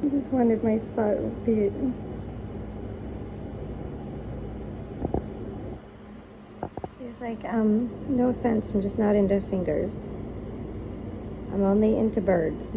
I just wanted my spot would be. He's like, no offense, I'm just not into fingers. I'm only into birds.